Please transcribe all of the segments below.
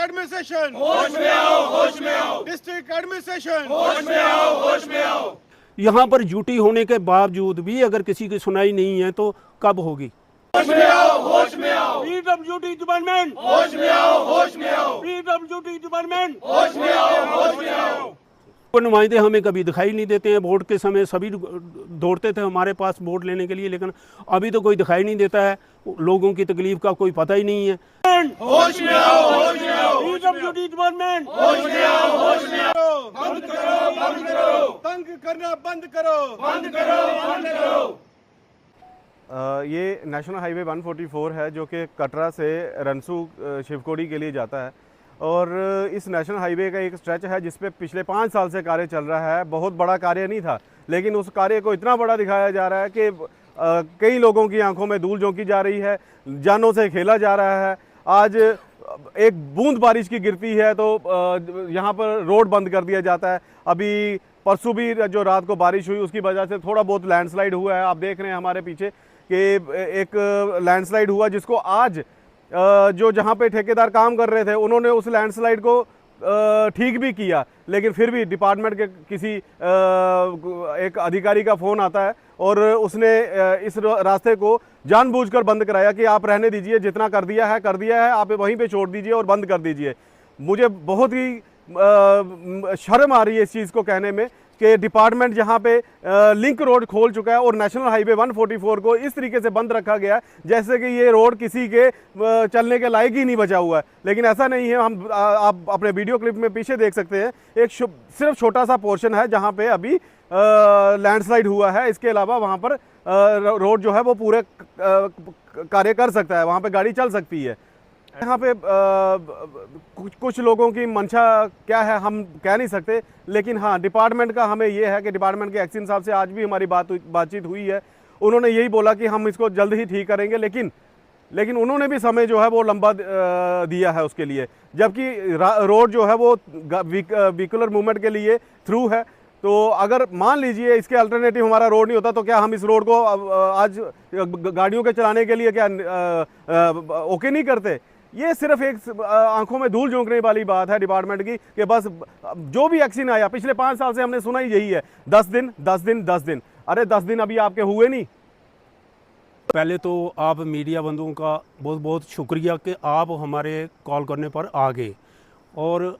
Administration होश में आओ, होश में आओ। डिस्ट्रिक्ट एडमिनिस्ट्रेशन होश में आओ, होश में आओ। यहाँ पर ड्यूटी होने के बावजूद भी अगर किसी की सुनाई नहीं है तो कब होगी? होश में आओ, होश में आओ। पीडब्ल्यूडी डिपार्टमेंट होश में आओ, होश में आओ। पीडब्ल्यूडी डिपार्टमेंट होश में आओ, होश में आओ। वो नुमाइंदे हमें कभी दिखाई नहीं देते हैं। वोट के समय सभी दौड़ते थे हमारे पास वोट लेने के लिए, लेकिन अभी तो कोई दिखाई नहीं देता है। लोगों की तकलीफ का कोई पता ही नहीं है। होश में आओ, होश में आओ। पीडब्ल्यूडी डिपार्टमेंट होश में आओ, होश में आओ। बंद करो, बंद करो। तंग करना बंद करो, बंद करो, बंद करो। ये नेशनल हाईवे 144 है जो कि कटरा से रनसू शिवकोड़ी के लिए जाता है। और इस नेशनल हाईवे का एक स्ट्रेच है जिस पे पिछले 5 साल से कार्य चल रहा है। बहुत बड़ा कार्य नहीं था, लेकिन उस कार्य को इतना बड़ा दिखाया जा रहा है कि कई लोगों की आंखों में धूल झोंकी जा रही है, जानों से खेला जा रहा है। आज एक बूंद बारिश की गिरती है तो यहाँ पर रोड बंद कर दिया जाता है। अभी परसों भी जो रात को बारिश हुई उसकी वजह से थोड़ा बहुत लैंडस्लाइड हुआ है। आप देख रहे हैं हमारे पीछे कि एक लैंडस्लाइड हुआ, जिसको आज जो जहाँ पे ठेकेदार काम कर रहे थे उन्होंने उस लैंडस्लाइड को ठीक भी किया, लेकिन फिर भी डिपार्टमेंट के किसी एक अधिकारी का फ़ोन आता है और उसने इस रास्ते को जानबूझकर बंद कराया कि आप रहने दीजिए, जितना कर दिया है, आप वहीं पे छोड़ दीजिए और बंद कर दीजिए। मुझे बहुत ही शर्म आ रही है इस चीज़ को कहने में कि डिपार्टमेंट जहां पे लिंक रोड खोल चुका है और नेशनल हाईवे 144 को इस तरीके से बंद रखा गया है जैसे कि ये रोड किसी के चलने के लायक ही नहीं बचा हुआ है। लेकिन ऐसा नहीं है। हम आप अपने वीडियो क्लिप में पीछे देख सकते हैं, एक सिर्फ छोटा सा पोर्शन है जहां पे अभी लैंडस्लाइड हुआ है। इसके अलावा वहां पर रोड जो है वो पूरे कार्य कर सकता है, वहां पर गाड़ी चल सकती है। यहाँ पे कुछ लोगों की मंशा क्या है हम कह नहीं सकते, लेकिन हाँ डिपार्टमेंट का हमें ये है कि डिपार्टमेंट के एक्शन साहब से आज भी हमारी बातचीत हुई है। उन्होंने यही बोला कि हम इसको जल्द ही ठीक करेंगे, लेकिन उन्होंने भी समय जो है वो लंबा दिया है उसके लिए, जबकि रोड जो है वो व्हीकुलर मूवमेंट के लिए थ्रू है। तो अगर मान लीजिए इसके अल्टरनेटिव हमारा रोड नहीं होता तो क्या हम इस रोड को आज गाड़ियों के चलाने के लिए क्या ओके नहीं करते? ये सिर्फ एक आंखों में धूल झोंकने वाली बात है डिपार्टमेंट की कि बस जो भी एक्शन आया पिछले 5 साल से हमने सुना ही यही है, 10 दिन 10 दिन 10 दिन। अरे 10 दिन अभी आपके हुए नहीं। पहले तो आप मीडिया बंधुओं का बहुत बहुत शुक्रिया कि आप हमारे कॉल करने पर आ गए, और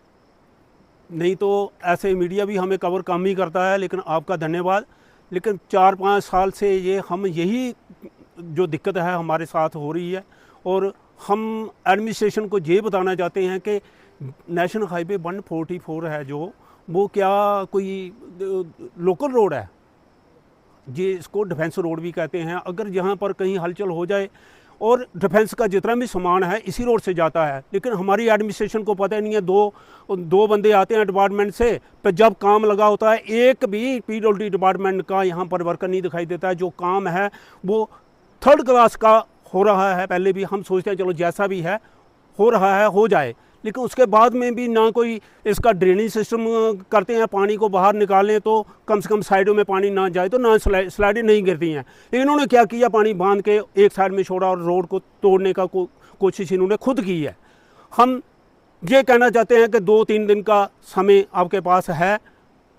नहीं तो ऐसे मीडिया भी हमें कवर कम ही करता है, लेकिन आपका धन्यवाद। लेकिन 4-5 साल से यही जो दिक्कत है हमारे साथ हो रही है, और हम एडमिनिस्ट्रेशन को ये बताना चाहते हैं कि नेशनल हाईवे 144 है जो वो क्या कोई लोकल रोड है, ये इसको डिफेंस रोड भी कहते हैं। अगर यहाँ पर कहीं हलचल हो जाए, और डिफेंस का जितना भी सामान है इसी रोड से जाता है, लेकिन हमारी एडमिनिस्ट्रेशन को पता नहीं है। दो बंदे आते हैं डिपार्टमेंट से, पर जब काम लगा होता है एक भी पीडब्ल्यूडी डिपार्टमेंट का यहाँ पर वर्कर नहीं दिखाई देता है। जो काम है वो 3rd क्लास का हो रहा है। पहले भी हम सोचते हैं चलो जैसा भी है हो रहा है हो जाए, लेकिन उसके बाद में भी ना कोई इसका ड्रेनेज सिस्टम करते हैं, पानी को बाहर निकालें तो कम से कम साइडों में पानी ना जाए, तो ना स्लाइडें नहीं गिरती हैं। लेकिन इन्होंने क्या किया, पानी बांध के एक साइड में छोड़ा और रोड को तोड़ने का कोशिश इन्होंने खुद की है। हम ये कहना चाहते हैं कि 2-3 दिन का समय आपके पास है,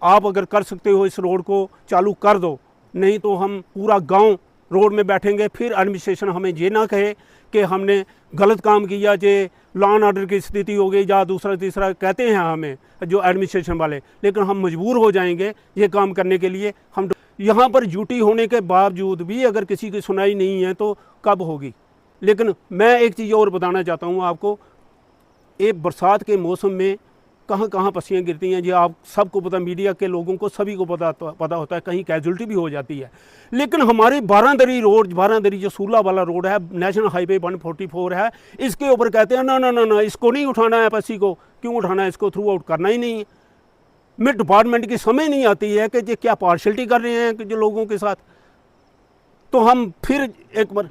आप अगर कर सकते हो इस रोड को चालू कर दो, नहीं तो हम पूरा गाँव रोड में बैठेंगे। फिर एडमिनिस्ट्रेशन हमें ये ना कहे कि हमने गलत काम किया, जे लॉ एंड ऑर्डर की स्थिति हो गई या दूसरा तीसरा कहते हैं हमें जो एडमिनिस्ट्रेशन वाले, लेकिन हम मजबूर हो जाएंगे ये काम करने के लिए। हम यहाँ पर ड्यूटी होने के बावजूद भी अगर किसी की सुनाई नहीं है तो कब होगी? लेकिन मैं एक चीज़ और बताना चाहता हूँ आपको, एक बरसात के मौसम में कहाँ कहाँ पस्सियाँ गिरती हैं, ये आप सबको पता, मीडिया के लोगों को सभी को पता होता है, कहीं कैजुअल्टी भी हो जाती है। लेकिन हमारी बारादरी जो सूला वाला रोड है, नेशनल हाईवे 144 है, इसके ऊपर कहते हैं ना इसको नहीं उठाना है, पस्सी को क्यों उठाना है, इसको थ्रू आउट करना ही नहीं है। मिड डिपार्टमेंट की समझ नहीं आती है कि ये क्या पार्शलिटी कर रहे हैं कि जो लोगों के साथ। तो हम फिर एक बार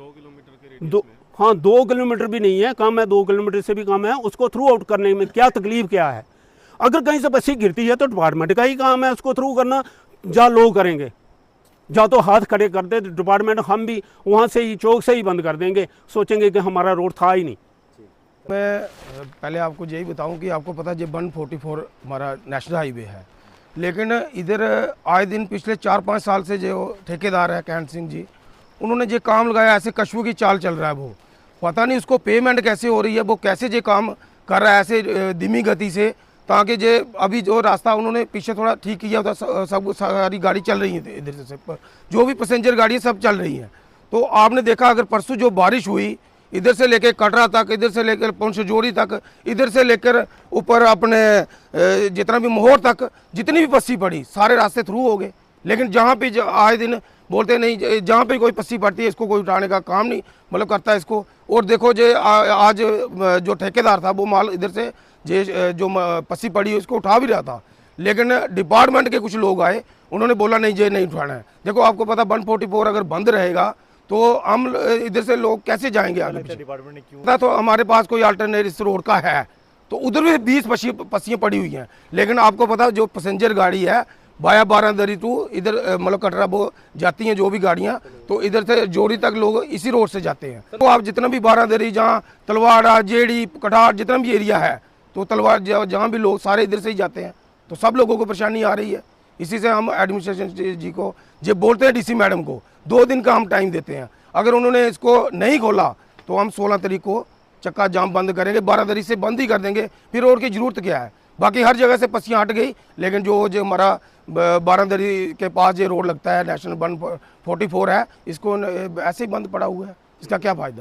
2 किलोमीटर भी नहीं है, कम है, 2 किलोमीटर से भी कम है, उसको थ्रू आउट करने में क्या तकलीफ क्या है? अगर कहीं से पस्सी गिरती है तो डिपार्टमेंट का ही काम है उसको थ्रू करना, जा लोग करेंगे, जा तो हाथ खड़े कर दे डिपार्टमेंट, हम भी वहाँ से ही चौक से ही बंद कर देंगे, सोचेंगे कि हमारा रोड था ही नहीं। मैं पहले आपको यही बताऊं कि आपको पता है ये 144 हमारा नेशनल हाईवे है, लेकिन इधर आए दिन पिछले 4-5 साल से जो ठेकेदार है कैंट सिंह जी, उन्होंने ये काम लगाया, ऐसे कशबू की चाल चल रहा है। वो पता नहीं उसको पेमेंट कैसे हो रही है, वो कैसे ये काम कर रहा है ऐसे धीमी गति से, ताकि ये अभी जो रास्ता उन्होंने पीछे थोड़ा ठीक किया था, सब सारी गाड़ी चल रही है इधर से, जो भी पैसेंजर गाड़ी सब चल रही हैं। तो आपने देखा अगर परसों जो बारिश हुई, इधर से लेकर कटरा तक, इधर से लेकर पंचजोड़ी तक, इधर से लेकर ऊपर अपने जितना भी मोहर तक जितनी भी पस्सी पड़ी सारे रास्ते थ्रू हो गए। लेकिन जहाँ पे आए दिन बोलते नहीं, जहाँ पे कोई पस्सी पड़ती है इसको कोई उठाने का काम नहीं मतलब करता है इसको। और देखो जे आज जो ठेकेदार था वो माल इधर से जो पस्सी पड़ी उसको उठा भी रहा था, लेकिन डिपार्टमेंट के कुछ लोग आए, उन्होंने बोला नहीं ये नहीं उठाना है। देखो आपको पता 144 अगर बंद रहेगा तो हम इधर से लोग कैसे जाएंगे आगे पीछे। डिपार्टमेंट ने क्यों? तो हमारे पास कोई अल्टरनेट इस रोड का है, तो उधर भी 20 पस्सियाँ पड़ी हुई हैं, लेकिन आपको पता जो पैसेंजर गाड़ी है बाया बारादरी टू इधर मतलब कटरा वो जाती हैं जो भी गाड़ियाँ, तो इधर से जोड़ी तक लोग इसी रोड से जाते हैं। तो आप जितना भी बारादरी, जहाँ तलवाड़ा, जेड़ी, कठार जितना भी एरिया है, तो तलवाड़ जहाँ भी लोग सारे इधर से ही जाते हैं, तो सब लोगों को परेशानी आ रही है। इसी से हम एडमिनिस्ट्रेशन जी को जो बोलते हैं, डीसी मैडम को 2 दिन का हम टाइम देते हैं। अगर उन्होंने इसको नहीं खोला तो हम 16 तारीख को चक्का जाम बंद करेंगे, बारादरी से बंद ही कर देंगे, फिर और की ज़रूरत क्या है। बाकी हर जगह से पस्सियाँ हट गई, लेकिन जो हमारा बारादरी के पास ये रोड लगता है नेशनल 144 है, इसको ऐसे ही बंद पड़ा हुआ है, इसका क्या फ़ायदा।